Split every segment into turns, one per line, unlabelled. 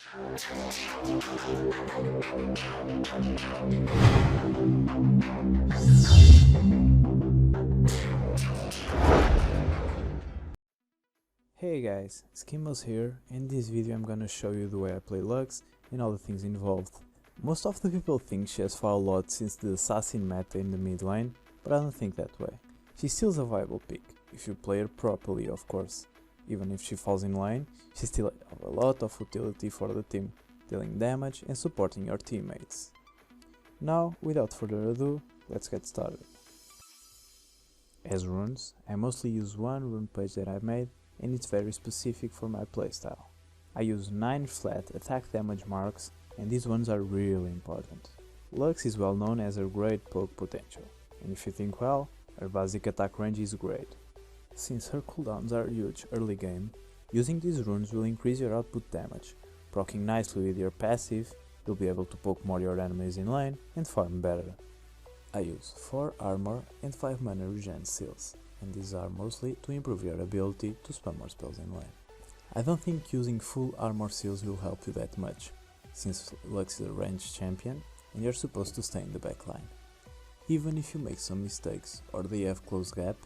Hey guys, Skimmos here. In this video I'm gonna show you the way I play Lux and all the things involved. Most of the people think she has fought a lot since the assassin meta in the mid lane, but I don't think that way. She still is a viable pick, if you play her properly of course. Even if she falls in line, she still has a lot of utility for the team, dealing damage and supporting your teammates. Now, without further ado, let's get started. As runes, I mostly use one rune page that I made, and it's very specific for my playstyle. I use 9 flat attack damage marks, and these ones are really important. Lux is well known as her great poke potential, and if you think well, her basic attack range is great. Since her cooldowns are huge early game, using these runes will increase your output damage. Proccing nicely with your passive, you'll be able to poke more your enemies in lane and farm better. I use 4 armor and 5 mana regen seals, and these are mostly to improve your ability to spam more spells in lane. I don't think using full armor seals will help you that much, since Lux is a ranged champion and you're supposed to stay in the backline. Even if you make some mistakes or they have close gap,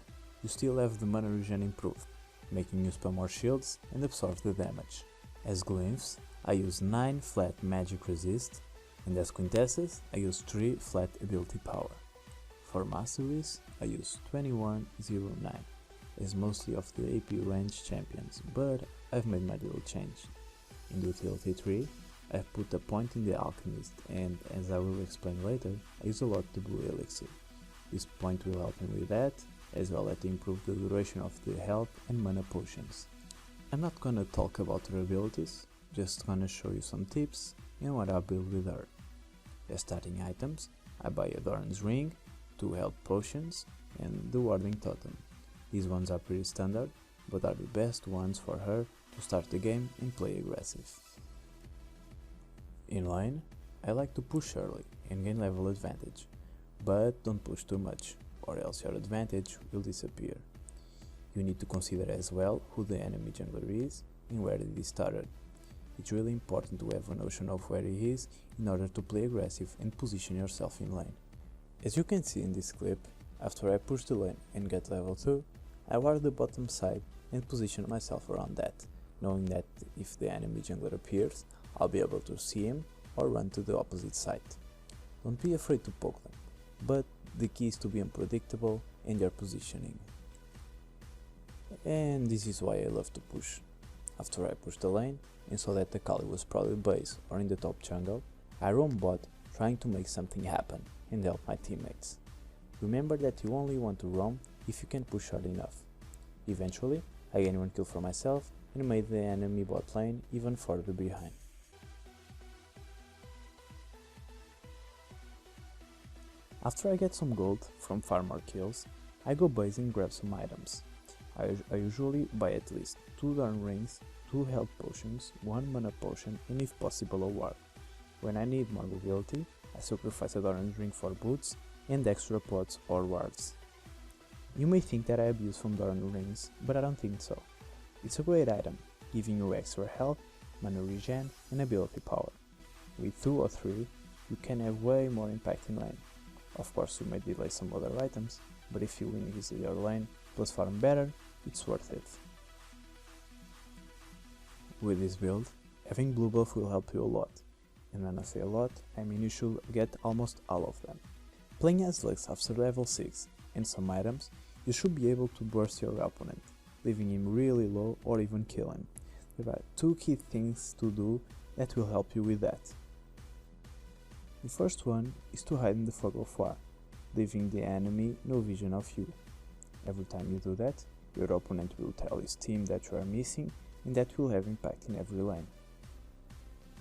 you still have the mana regen improved, making you spam more shields and absorb the damage. As glyphs, I use 9 flat magic resist, and as quintessence, I use 3 flat ability power. For masteries, I use 2109, as mostly of the AP range champions, but I've made my little change. In the utility tree, I've put a point in the alchemist, and as I will explain later, I use a lot the blue elixir. This point will help me with that, as well as to improve the duration of the health and mana potions. I'm not gonna talk about her abilities, just gonna show you some tips and what I build with her. As starting items, I buy a Doran's ring, 2 health potions, and the warding totem. These ones are pretty standard, but are the best ones for her to start the game and play aggressive. In lane, I like to push early and gain level advantage, but don't push too much, or else your advantage will disappear. You need to consider as well who the enemy jungler is and where he started. It's really important to have a notion of where he is in order to play aggressive and position yourself in lane. As you can see in this clip, after I push the lane and get level 2, I ward the bottom side and position myself around that, knowing that if the enemy jungler appears, I'll be able to see him or run to the opposite side. Don't be afraid to poke them, but the key is to be unpredictable in your positioning. And this is why I love to push. After I push the lane, and saw that the Kali was probably base or in the top jungle, I roam bot trying to make something happen and help my teammates. Remember that you only want to roam if you can push hard enough. Eventually, I gained 1 kill for myself and made the enemy bot lane even further behind. After I get some gold from farmer kills, I go base and grab some items. I usually buy at least 2 Doran rings, 2 health potions, 1 mana potion, and if possible a ward. When I need more mobility, I sacrifice a Doran's ring for boots and extra pots or wards. You may think that I abuse from Doran rings, but I don't think so. It's a great item, giving you extra health, mana regen, and ability power. With 2 or 3, you can have way more impact in lane. Of course you may delay some other items, but if you win easily your lane, plus farm better, it's worth it. With this build, having blue buff will help you a lot, and when I say a lot, I mean you should get almost all of them. Playing as Lux after level 6 and some items, you should be able to burst your opponent, leaving him really low or even kill him. There are 2 key things to do that will help you with that. The first one is to hide in the fog of war, leaving the enemy no vision of you. Every time you do that, your opponent will tell his team that you are missing, and that will have impact in every lane.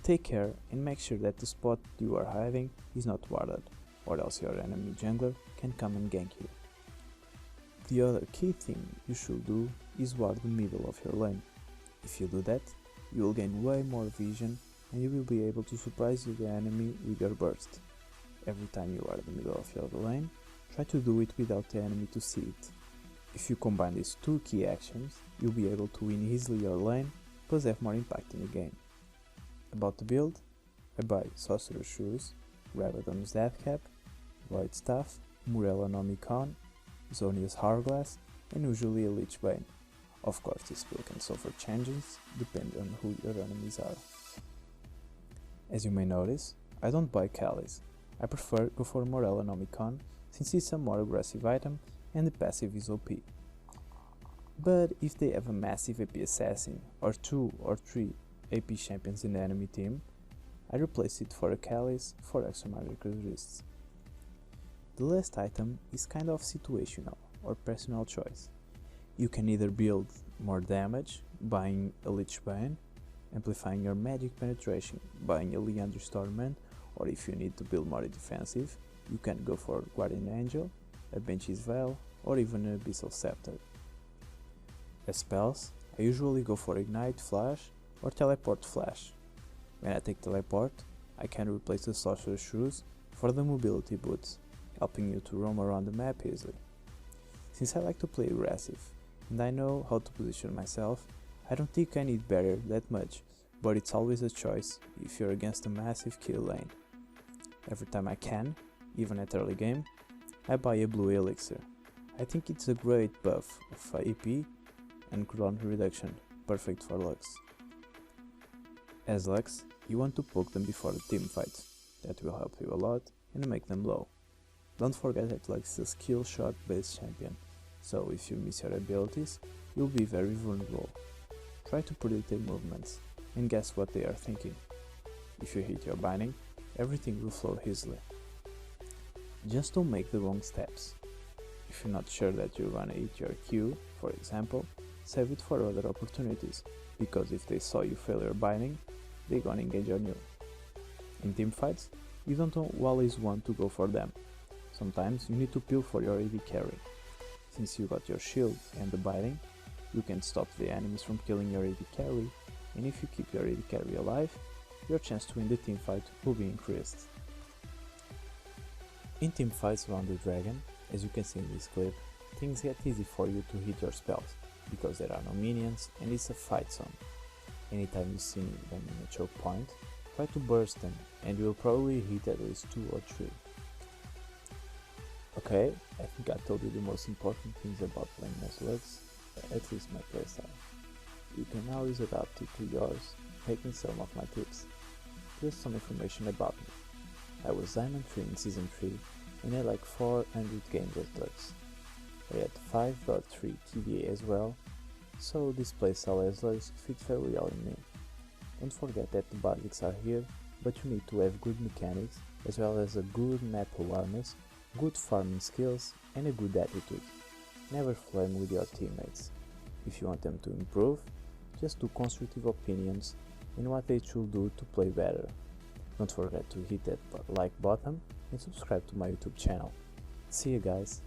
Take care and make sure that the spot you are hiding is not warded, or else your enemy jungler can come and gank you. The other key thing you should do is ward the middle of your lane. If you do that, you will gain way more vision and you will be able to surprise the enemy with your burst. Every time you are in the middle of your lane, try to do it without the enemy to see it. If you combine these 2 key actions, you'll be able to win easily your lane, plus have more impact in the game. A About the build, I buy Sorcerer's Shoes, Rabadon's Deathcap, Void Staff, Morella no Micon, Zonia's Hourglass, and usually a Lich Bane. Of course, this build can suffer changes depending on who your enemies are. As you may notice, I don't buy Callis. I prefer go for Morella no Micon since it's a more aggressive item and the passive is OP. But if they have a massive AP assassin or 2 or 3 AP champions in the enemy team, I replace it for a Callis for extra magic resists. The last item is kind of situational or personal choice. You can either build more damage, buying a Lich Bane, amplifying your magic penetration, buying a Liandry's Torment, or if you need to build more defensive, you can go for Guardian Angel, a Banshee's Veil, or even an Abyssal Scepter. As spells, I usually go for Ignite Flash or Teleport Flash. When I take Teleport, I can replace the Sorcerer's Shoes for the Mobility Boots, helping you to roam around the map easily. Since I like to play aggressive, and I know how to position myself, I don't think I need barrier that much, but it's always a choice if you're against a massive kill lane. Every time I can, even at early game, I buy a blue elixir. I think it's a great buff of AP and cooldown reduction, perfect for Lux. As Lux, you want to poke them before the team fights, that will help you a lot and make them low. Don't forget that Lux is a skill shot based champion, so if you miss your abilities, you'll be very vulnerable. Try to predict their movements and guess what they are thinking. If you hit your binding, everything will flow easily. Just don't make the wrong steps. If you're not sure that you're gonna hit your Q, for example, save it for other opportunities, because if they saw you fail your binding, they're gonna engage on you. In teamfights, you don't always want to go for them. Sometimes you need to peel for your AD carry. Since you got your shield and the binding, you can stop the enemies from killing your AD carry, and if you keep your AD carry alive, your chance to win the teamfight will be increased. In teamfights around the dragon, as you can see in this clip, things get easy for you to hit your spells, because there are no minions and it's a fight zone. Anytime you see them in a choke point, try to burst them and you will probably hit at least 2 or 3. Okay, I think I told you the most important things about playing as Lux, at least my playstyle. You can always adapt it to yours, taking some of my tips. Here's some information about me. I was Diamond 3 in Season 3 and I like 400 games as Lux. I had 5.3 KDA as well, so this playstyle as Lux fits very well in me. Don't forget that the basics are here, but you need to have good mechanics as well as a good map awareness, good farming skills and a good attitude. Never flame with your teammates. If you want them to improve, just do constructive opinions and what they should do to play better. Don't forget to hit that like button and subscribe to my YouTube channel. See you guys!